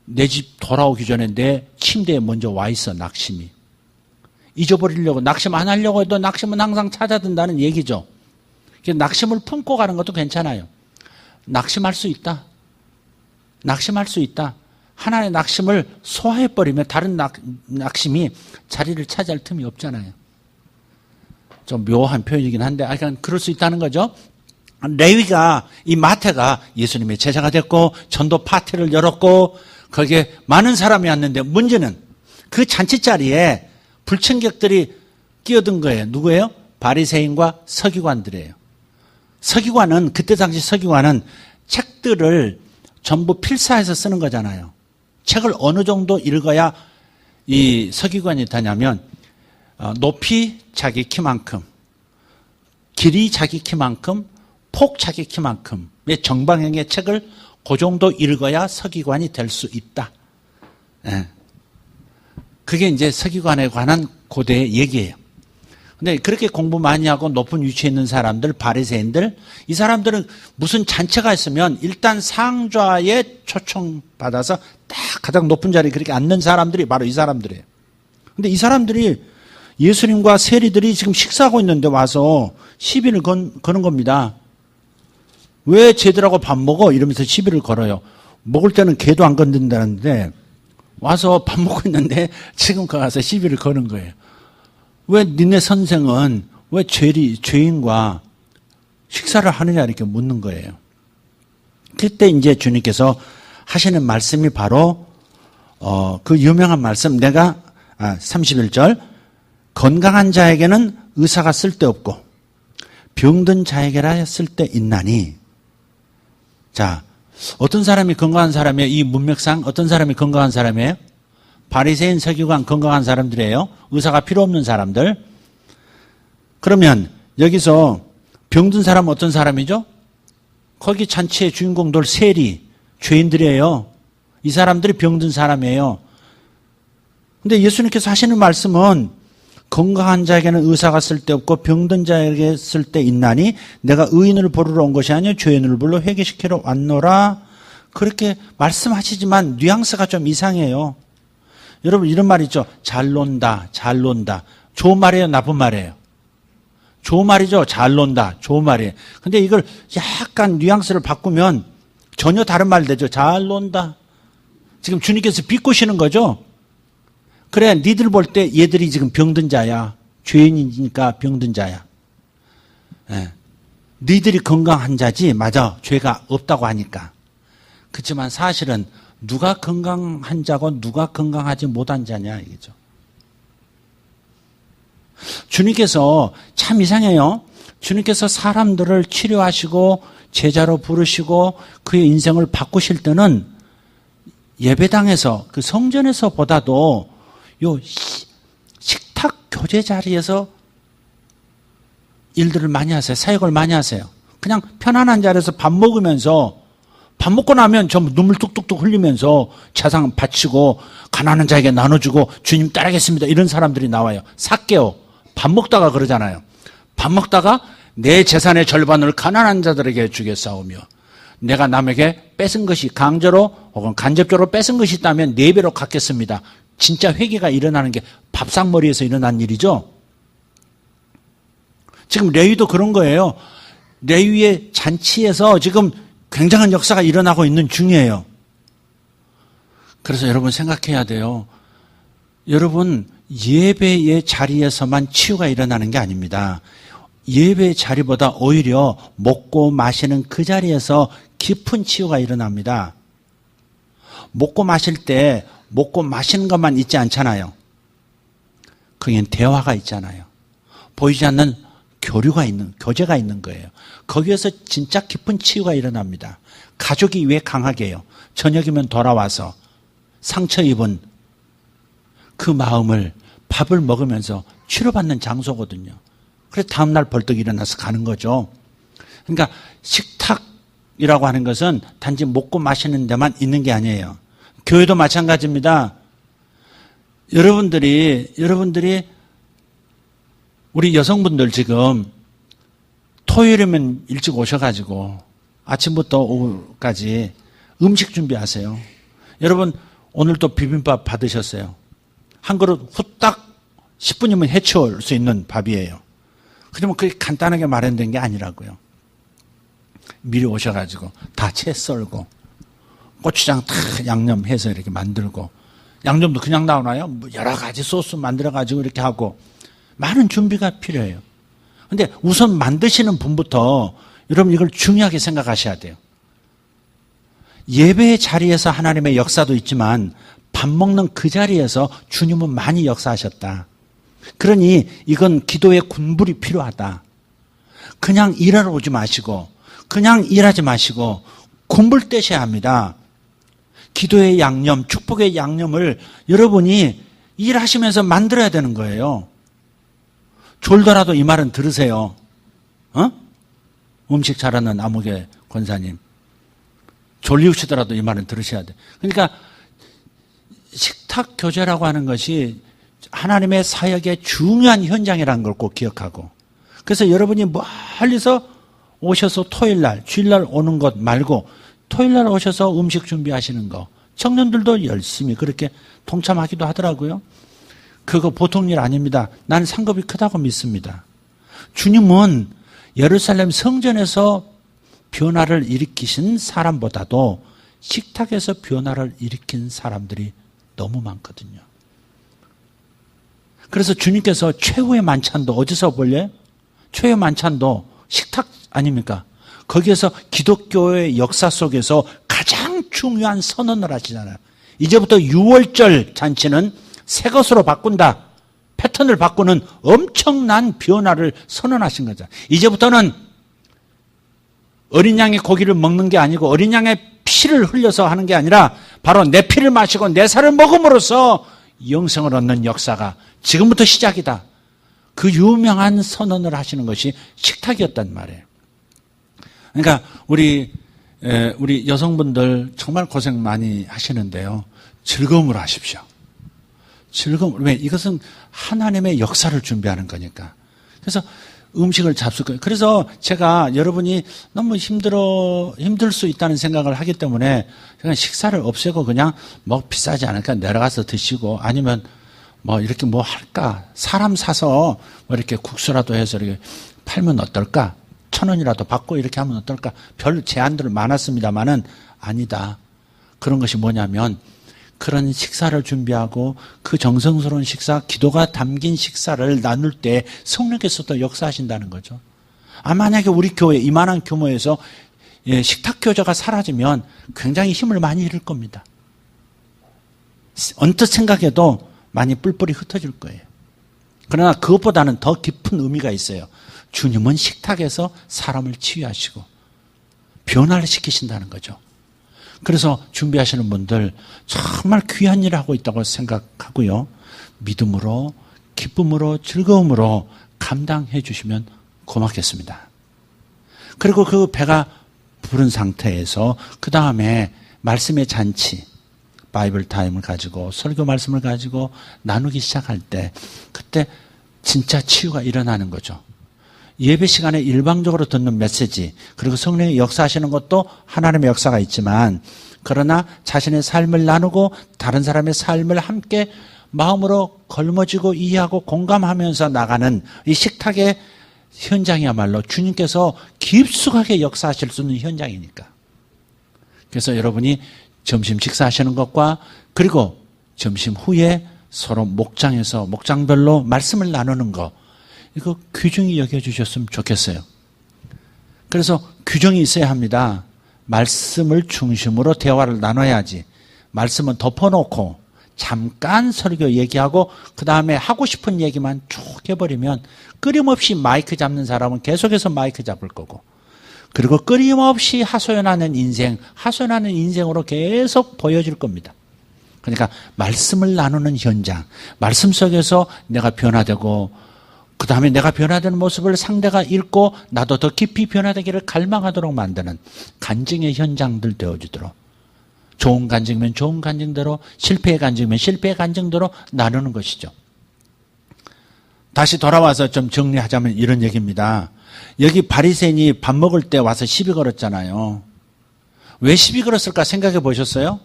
Speaker 1: 내 집 돌아오기 전에 내 침대에 먼저 와 있어, 낙심이. 잊어버리려고, 낙심 안 하려고 해도 낙심은 항상 찾아든다는 얘기죠. 낙심을 품고 가는 것도 괜찮아요. 낙심할 수 있다. 낙심할 수 있다. 하나의 낙심을 소화해버리면 다른 낙심이 자리를 차지할 틈이 없잖아요. 좀 묘한 표현이긴 한데, 그냥 그럴 수 있다는 거죠. 레위가, 이 마태가 예수님의 제자가 됐고, 전도 파티를 열었고, 거기에 많은 사람이 왔는데, 문제는 그 잔치 자리에 불청객들이 끼어든 거예요. 누구예요? 바리새인과 서기관들이에요. 서기관은, 그때 당시 서기관은 책들을 전부 필사해서 쓰는 거잖아요. 책을 어느 정도 읽어야 이 서기관이 되냐면, 높이 자기 키만큼, 길이 자기 키만큼, 폭 자기 키만큼의 정방향의 책을 그 정도 읽어야 서기관이 될 수 있다. 그게 이제 서기관에 관한 고대의 얘기예요. 근데 그렇게 공부 많이 하고 높은 위치에 있는 사람들, 바리새인들, 이 사람들은 무슨 잔치가 있으면 일단 상좌에 초청받아서 딱 가장 높은 자리에 그렇게 앉는 사람들이 바로 이 사람들이에요. 근데 이 사람들이 예수님과 세리들이 지금 식사하고 있는데 와서 시비를 거는 겁니다. 왜 쟤들하고 밥 먹어? 이러면서 시비를 걸어요. 먹을 때는 개도 안 건든다는데 와서 밥 먹고 있는데 지금 가서 시비를 거는 거예요. 왜 니네 선생은 왜 죄인과 식사를 하느냐 이렇게 묻는 거예요. 그때 이제 주님께서 하시는 말씀이 바로 그 유명한 말씀, 31절, 건강한 자에게는 의사가 쓸데없고 병든 자에게라 쓸데있나니. 자, 어떤 사람이 건강한 사람이에요? 이 문맥상 어떤 사람이 건강한 사람이에요? 바리새인, 서기관 건강한 사람들이에요. 의사가 필요 없는 사람들. 그러면 여기서 병든 사람은 어떤 사람이죠? 거기 잔치의 주인공들 세리, 죄인들이에요. 이 사람들이 병든 사람이에요. 근데 예수님께서 하시는 말씀은 건강한 자에게는 의사가 쓸데없고 병든 자에게 쓸데있나니 내가 의인을 보러 온 것이 아니요 죄인을 불러 회개시키러 왔노라. 그렇게 말씀하시지만 뉘앙스가 좀 이상해요. 여러분 이런 말 있죠. 잘 논다, 잘 논다. 좋은 말이에요, 나쁜 말이에요? 좋은 말이죠. 잘 논다, 좋은 말이에요. 근데 이걸 약간 뉘앙스를 바꾸면 전혀 다른 말 되죠. 잘 논다. 지금 주님께서 비꼬시는 거죠. 그래, 니들 볼 때 얘들이 지금 병든 자야. 죄인이니까 병든 자야. 니들이 건강한 자지. 맞아, 죄가 없다고 하니까. 그렇지만 사실은 누가 건강한 자고 누가 건강하지 못한 자냐 이거죠. 주님께서 참 이상해요. 주님께서 사람들을 치료하시고 제자로 부르시고 그의 인생을 바꾸실 때는 예배당에서 그 성전에서 보다도 요 식탁 교제 자리에서 일들을 많이 하세요. 사역을 많이 하세요. 그냥 편안한 자리에서 밥 먹으면서 밥 먹고 나면 전부 눈물 뚝뚝뚝 흘리면서 자상 바치고 가난한 자에게 나눠주고 주님 따르겠습니다. 이런 사람들이 나와요. 삭개오. 밥 먹다가 그러잖아요. 밥 먹다가 내 재산의 절반을 가난한 자들에게 주겠사오며 내가 남에게 뺏은 것이 강제로 혹은 간접적으로 뺏은 것이 있다면 4배로 갚겠습니다. 진짜 회개가 일어나는 게 밥상머리에서 일어난 일이죠. 지금 레위도 그런 거예요. 레위의 잔치에서 지금 굉장한 역사가 일어나고 있는 중이에요. 그래서 여러분 생각해야 돼요. 여러분 예배의 자리에서만 치유가 일어나는 게 아닙니다. 예배의 자리보다 오히려 먹고 마시는 그 자리에서 깊은 치유가 일어납니다. 먹고 마실 때 먹고 마시는 것만 있지 않잖아요. 거기엔 대화가 있잖아요. 보이지 않는 교제가 있는 거예요. 거기에서 진짜 깊은 치유가 일어납니다. 가족이 왜 강하게 해요? 저녁이면 돌아와서 상처 입은 그 마음을 밥을 먹으면서 치료받는 장소거든요. 그래서 다음날 벌떡 일어나서 가는 거죠. 그러니까 식탁이라고 하는 것은 단지 먹고 마시는 데만 있는 게 아니에요. 교회도 마찬가지입니다. 여러분들이 우리 여성분들 지금 토요일이면 일찍 오셔가지고 아침부터 오후까지 음식 준비하세요. 여러분 오늘 또 비빔밥 받으셨어요. 한 그릇 후딱 10분이면 해치울 수 있는 밥이에요. 그러면 그게 간단하게 마련된 게 아니라고요. 미리 오셔가지고 다 채 썰고 고추장 다 양념해서 이렇게 만들고, 양념도 그냥 나오나요? 뭐 여러 가지 소스 만들어가지고 이렇게 하고 많은 준비가 필요해요. 근데 우선 만드시는 분부터 여러분 이걸 중요하게 생각하셔야 돼요. 예배의 자리에서 하나님의 역사도 있지만 밥 먹는 그 자리에서 주님은 많이 역사하셨다. 그러니 이건 기도의 군불이 필요하다. 그냥 일하러 오지 마시고, 그냥 일하지 마시고 군불 떼셔야 합니다. 기도의 양념, 축복의 양념을 여러분이 일하시면서 만들어야 되는 거예요. 졸더라도 이 말은 들으세요. 음식 잘하는 아무개 권사님. 졸리우시더라도 이 말은 들으셔야 돼. 그러니까 식탁 교제라고 하는 것이 하나님의 사역의 중요한 현장이라는 걸 꼭 기억하고, 그래서 여러분이 멀리서 오셔서 토요일날, 주일날 오는 것 말고 토요일날 오셔서 음식 준비하시는 거, 청년들도 열심히 그렇게 동참하기도 하더라고요. 그거 보통 일 아닙니다. 나는 상급이 크다고 믿습니다. 주님은 예루살렘 성전에서 변화를 일으키신 사람보다도 식탁에서 변화를 일으킨 사람들이 너무 많거든요. 그래서 주님께서 최후의 만찬도 어디서 볼래? 최후의 만찬도 식탁 아닙니까? 거기에서 기독교의 역사 속에서 가장 중요한 선언을 하시잖아요. 이제부터 유월절 잔치는 새 것으로 바꾼다. 패턴을 바꾸는 엄청난 변화를 선언하신 거죠. 이제부터는 어린 양의 고기를 먹는 게 아니고 어린 양의 피를 흘려서 하는 게 아니라 바로 내 피를 마시고 내 살을 먹음으로써 영생을 얻는 역사가 지금부터 시작이다. 그 유명한 선언을 하시는 것이 식탁이었단 말이에요. 그러니까 우리 여성분들 정말 고생 많이 하시는데요. 즐거움으로 하십시오. 즐거움. 왜? 이것은 하나님의 역사를 준비하는 거니까. 그래서 음식을 잡술 거예요. 그래서 제가 여러분이 너무 힘들 수 있다는 생각을 하기 때문에 그냥 식사를 없애고 그냥 뭐 비싸지 않으니까 내려가서 드시고, 아니면 뭐 이렇게 뭐 할까? 사람 사서 뭐 이렇게 국수라도 해서 이렇게 팔면 어떨까? 1,000원이라도 받고 이렇게 하면 어떨까? 별 제안들은 많았습니다만은 아니다. 그런 것이 뭐냐면 그런 식사를 준비하고 그 정성스러운 식사, 기도가 담긴 식사를 나눌 때 성령께서도 역사하신다는 거죠. 만약에 우리 교회 이만한 규모에서 식탁 교제가 사라지면 굉장히 힘을 많이 잃을 겁니다. 언뜻 생각해도 많이 뿔뿔이 흩어질 거예요. 그러나 그것보다는 더 깊은 의미가 있어요. 주님은 식탁에서 사람을 치유하시고 변화를 시키신다는 거죠. 그래서 준비하시는 분들 정말 귀한 일을 하고 있다고 생각하고요. 믿음으로, 기쁨으로, 즐거움으로 감당해 주시면 고맙겠습니다. 그리고 그 배가 부른 상태에서 그 다음에 말씀의 잔치, 바이블 타임을 가지고 설교 말씀을 가지고 나누기 시작할 때 그때 진짜 치유가 일어나는 거죠. 예배 시간에 일방적으로 듣는 메시지, 그리고 성령이 역사하시는 것도 하나님의 역사가 있지만, 그러나 자신의 삶을 나누고 다른 사람의 삶을 함께 마음으로 걸머지고 이해하고 공감하면서 나가는 이 식탁의 현장이야말로 주님께서 깊숙하게 역사하실 수 있는 현장이니까. 그래서 여러분이 점심 식사하시는 것과 그리고 점심 후에 서로 목장에서 목장별로 말씀을 나누는 것, 이거 귀중히 여겨주셨으면 좋겠어요. 그래서 규정이 있어야 합니다. 말씀을 중심으로 대화를 나눠야지. 말씀은 덮어놓고 잠깐 설교 얘기하고 그 다음에 하고 싶은 얘기만 쭉 해버리면 끊임없이 마이크 잡는 사람은 계속해서 마이크 잡을 거고, 그리고 끊임없이 하소연하는 인생으로 계속 보여질 겁니다. 그러니까 말씀을 나누는 현장, 말씀 속에서 내가 변화되고 그 다음에 내가 변화되는 모습을 상대가 읽고 나도 더 깊이 변화되기를 갈망하도록 만드는 간증의 현장들 되어주도록, 좋은 간증이면 좋은 간증대로, 실패의 간증이면 실패의 간증대로 나누는 것이죠. 다시 돌아와서 좀 정리하자면 이런 얘기입니다. 여기 바리새인이 밥 먹을 때 와서 시비 걸었잖아요. 왜 시비 걸었을까 생각해 보셨어요?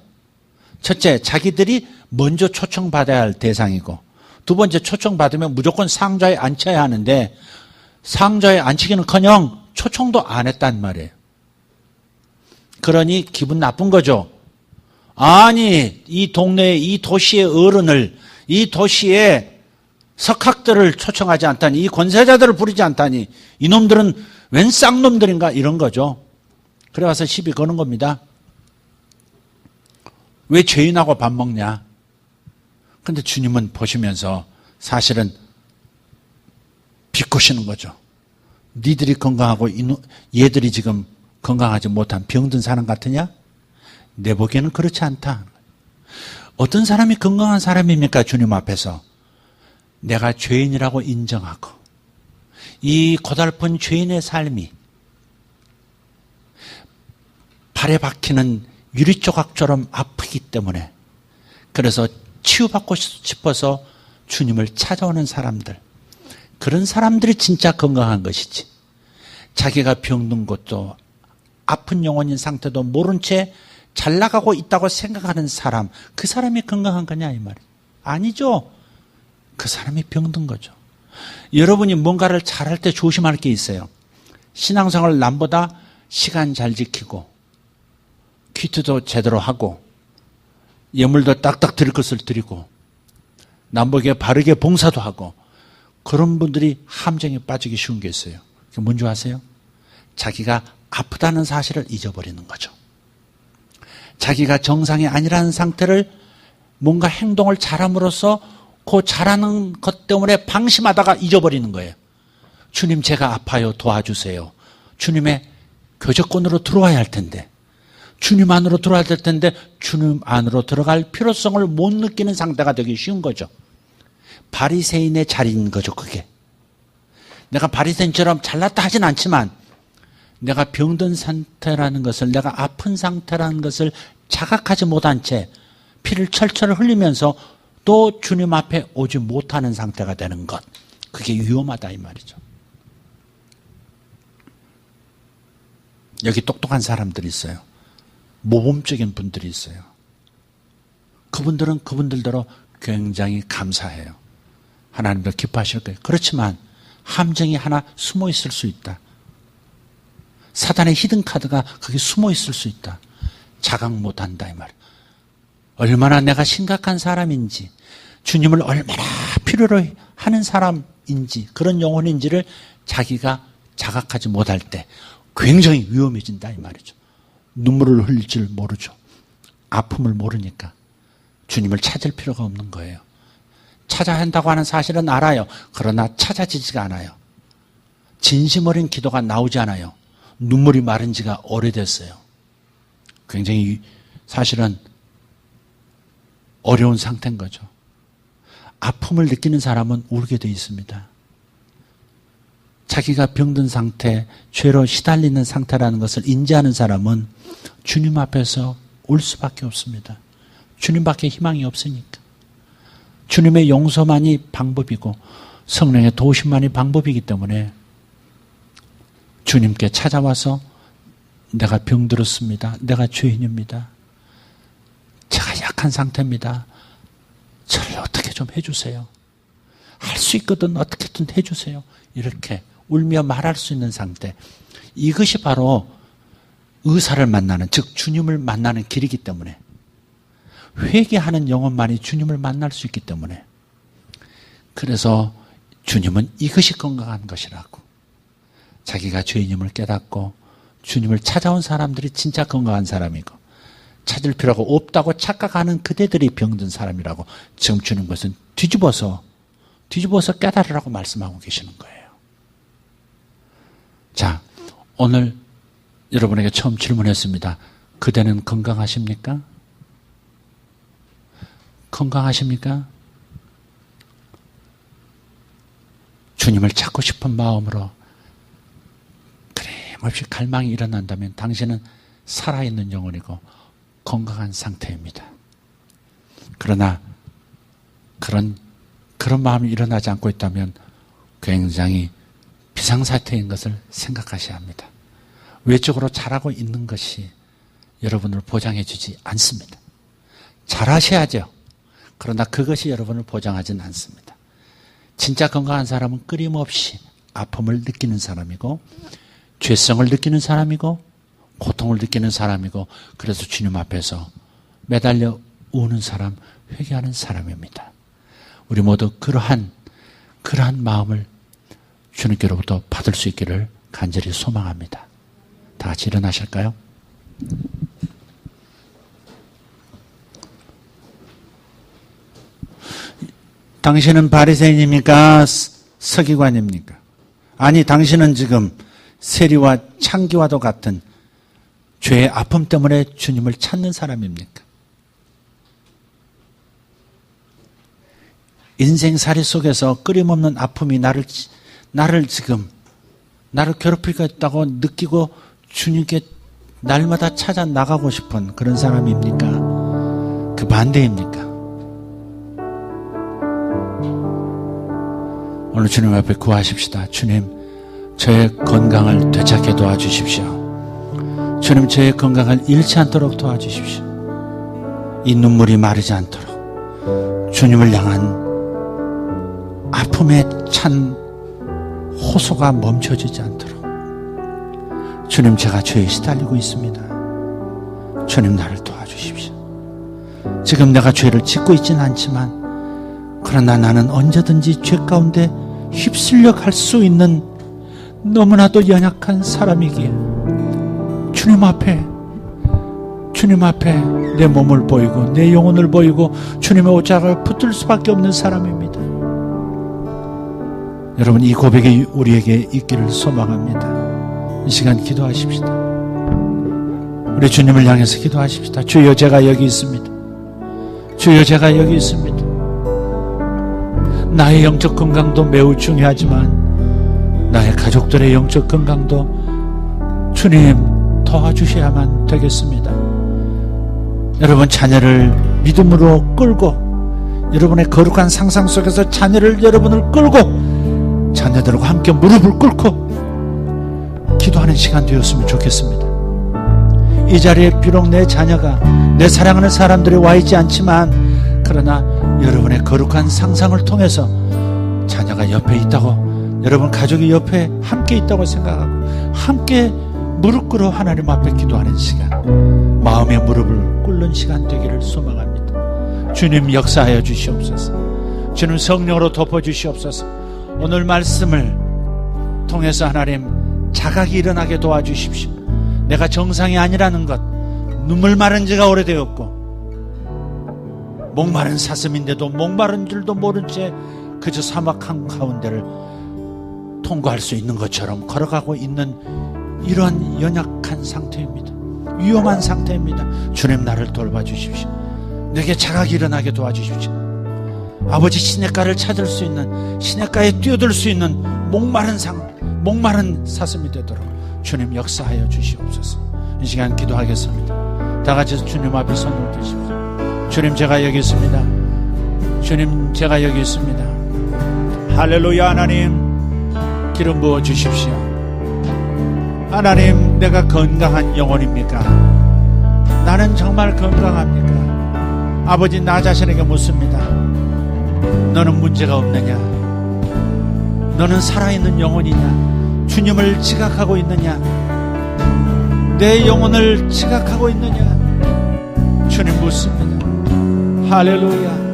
Speaker 1: 첫째, 자기들이 먼저 초청받아야 할 대상이고, 두 번째, 초청받으면 무조건 상좌에 앉혀야 하는데 상좌에 앉히기는커녕 초청도 안 했단 말이에요. 그러니 기분 나쁜 거죠. 아니, 이 동네에, 이 도시의 어른을, 이 도시의 석학들을 초청하지 않다니, 이 권세자들을 부르지 않다니, 이놈들은 웬 쌍놈들인가, 이런 거죠. 그래 와서 시비 거는 겁니다. 왜 죄인하고 밥 먹냐? 근데 주님은 보시면서 사실은 비꼬시는 거죠. 니들이 건강하고 얘들이 지금 건강하지 못한 병든 사람 같으냐? 내 보기에는 그렇지 않다. 어떤 사람이 건강한 사람입니까? 주님 앞에서 내가 죄인이라고 인정하고 이 고달픈 죄인의 삶이 발에 박히는 유리조각처럼 아프기 때문에, 그래서 치유받고 싶어서 주님을 찾아오는 사람들, 그런 사람들이 진짜 건강한 것이지, 자기가 병든 것도 아픈 영혼인 상태도 모른 채 잘 나가고 있다고 생각하는 사람, 그 사람이 건강한 거냐 이 말이에요. 아니죠. 그 사람이 병든 거죠. 여러분이 뭔가를 잘할 때 조심할 게 있어요. 신앙생활 남보다 시간 잘 지키고 퀴트도 제대로 하고 예물도 딱딱 드릴 것을 드리고 남보기에 바르게 봉사도 하고, 그런 분들이 함정에 빠지기 쉬운 게 있어요. 그게 뭔지 아세요? 자기가 아프다는 사실을 잊어버리는 거죠. 자기가 정상이 아니라는 상태를 뭔가 행동을 잘함으로써 그 잘하는 것 때문에 방심하다가 잊어버리는 거예요. 주님, 제가 아파요. 도와주세요. 주님의 교제권으로 들어와야 할 텐데, 주님 안으로 들어와야 될 텐데 주님 안으로 들어갈 필요성을 못 느끼는 상태가 되기 쉬운 거죠. 바리새인의 자리인 거죠. 그게 내가 바리새인처럼 잘났다 하진 않지만 내가 병든 상태라는 것을, 내가 아픈 상태라는 것을 자각하지 못한 채 피를 철철 흘리면서 또 주님 앞에 오지 못하는 상태가 되는 것, 그게 위험하다 이 말이죠. 여기 똑똑한 사람들이 있어요. 모범적인 분들이 있어요. 그분들은 그분들대로 굉장히 감사해요. 하나님도 기뻐하실 거예요. 그렇지만 함정이 하나 숨어 있을 수 있다. 사단의 히든카드가 거기 숨어 있을 수 있다. 자각 못한다 이 말이에요. 얼마나 내가 심각한 사람인지, 주님을 얼마나 필요로 하는 사람인지, 그런 영혼인지를 자기가 자각하지 못할 때 굉장히 위험해진다 이 말이죠. 눈물을 흘릴 줄 모르죠. 아픔을 모르니까 주님을 찾을 필요가 없는 거예요. 찾아야 한다고 하는 사실은 알아요. 그러나 찾아지지가 않아요. 진심 어린 기도가 나오지 않아요. 눈물이 마른 지가 오래됐어요. 굉장히 사실은 어려운 상태인 거죠. 아픔을 느끼는 사람은 울게 돼 있습니다. 자기가 병든 상태, 죄로 시달리는 상태라는 것을 인지하는 사람은 주님 앞에서 울 수밖에 없습니다. 주님밖에 희망이 없으니까. 주님의 용서만이 방법이고 성령의 도우심만이 방법이기 때문에 주님께 찾아와서 내가 병들었습니다. 내가 죄인입니다. 제가 약한 상태입니다. 저를 어떻게 좀 해주세요. 할 수 있거든 어떻게든 해주세요. 이렇게 울며 말할 수 있는 상태. 이것이 바로 의사를 만나는, 즉 주님을 만나는 길이기 때문에, 회개하는 영혼만이 주님을 만날 수 있기 때문에, 그래서 주님은 이것이 건강한 것이라고, 자기가 죄인임을 깨닫고 주님을 찾아온 사람들이 진짜 건강한 사람이고, 찾을 필요가 없다고 착각하는 그대들이 병든 사람이라고 지금 주는 것은 뒤집어서 깨달으라고 말씀하고 계시는 거예요. 자, 오늘 여러분에게 처음 질문했습니다. 그대는 건강하십니까? 건강하십니까? 주님을 찾고 싶은 마음으로 끊임없이 갈망이 일어난다면 당신은 살아있는 영혼이고 건강한 상태입니다. 그러나 그런 마음이 일어나지 않고 있다면 굉장히 비상사태인 것을 생각하셔야 합니다. 외적으로 잘하고 있는 것이 여러분을 보장해 주지 않습니다. 잘하셔야죠. 그러나 그것이 여러분을 보장하지는 않습니다. 진짜 건강한 사람은 끊임없이 아픔을 느끼는 사람이고 죄성을 느끼는 사람이고 고통을 느끼는 사람이고 그래서 주님 앞에서 매달려 우는 사람, 회개하는 사람입니다. 우리 모두 그러한 마음을 주님께로부터 받을 수 있기를 간절히 소망합니다. 다 같이 일어나실까요? 당신은 바리새인입니까? 서기관입니까? 아니, 당신은 지금 세리와 창기와도 같은 죄의 아픔 때문에 주님을 찾는 사람입니까? 인생살이 속에서 끊임없는 아픔이 나를 괴롭히고 있다고 느끼고 주님께 날마다 찾아 나가고 싶은 그런 사람입니까? 그 반대입니까? 오늘 주님 앞에 구하십시다. 주님, 저의 건강을 되찾게 도와주십시오. 주님, 저의 건강을 잃지 않도록 도와주십시오. 이 눈물이 마르지 않도록 주님을 향한 아픔에 찬 호소가 멈춰지지 않도록. 주님, 제가 죄에 시달리고 있습니다. 주님, 나를 도와주십시오. 지금 내가 죄를 짓고 있지는 않지만 그러나 나는 언제든지 죄 가운데 휩쓸려 갈 수 있는 너무나도 연약한 사람이기에 주님 앞에 내 몸을 보이고 내 영혼을 보이고 주님의 옷자락을 붙들 수밖에 없는 사람입니다. 여러분, 이 고백이 우리에게 있기를 소망합니다. 이 시간 기도하십시다. 우리 주님을 향해서 기도하십시다. 주여, 제가 여기 있습니다. 주여, 제가 여기 있습니다. 나의 영적 건강도 매우 중요하지만 나의 가족들의 영적 건강도 주님 도와주셔야만 되겠습니다. 여러분, 자녀를 믿음으로 끌고 여러분의 거룩한 상상 속에서 자녀를 여러분을 끌고 자녀들과 함께 무릎을 꿇고 기도하는 시간 되었으면 좋겠습니다. 이 자리에 비록 내 자녀가, 내 사랑하는 사람들이 와 있지 않지만 그러나 여러분의 거룩한 상상을 통해서 자녀가 옆에 있다고, 여러분 가족이 옆에 함께 있다고 생각하고 함께 무릎 꿇어 하나님 앞에 기도하는 시간, 마음의 무릎을 꿇는 시간 되기를 소망합니다. 주님, 역사하여 주시옵소서. 주님, 성령으로 덮어주시옵소서. 오늘 말씀을 통해서 하나님 자각이 일어나게 도와주십시오. 내가 정상이 아니라는 것, 눈물 마른 지가 오래되었고 목마른 사슴인데도 목마른 줄도 모른 채 그저 사막 한가운데를 통과할 수 있는 것처럼 걸어가고 있는 이러한 연약한 상태입니다. 위험한 상태입니다. 주님, 나를 돌봐주십시오. 내게 자각이 일어나게 도와주십시오. 아버지, 시냇가를 찾을 수 있는, 시냇가에 뛰어들 수 있는 목마른 사슴이 되도록 주님 역사하여 주시옵소서. 이 시간 기도하겠습니다. 다 같이 주님 앞에 손을 드십시오. 주님, 제가 여기 있습니다. 주님, 제가 여기 있습니다. 할렐루야. 하나님, 기름 부어 주십시오. 하나님, 내가 건강한 영혼입니까? 나는 정말 건강합니까? 아버지, 나 자신에게 묻습니다. 너는 문제가 없느냐? 너는 살아있는 영혼이냐? 주님을 지각하고 있느냐? 내 영혼을 지각하고 있느냐? 주님 묻습니다. 할렐루야.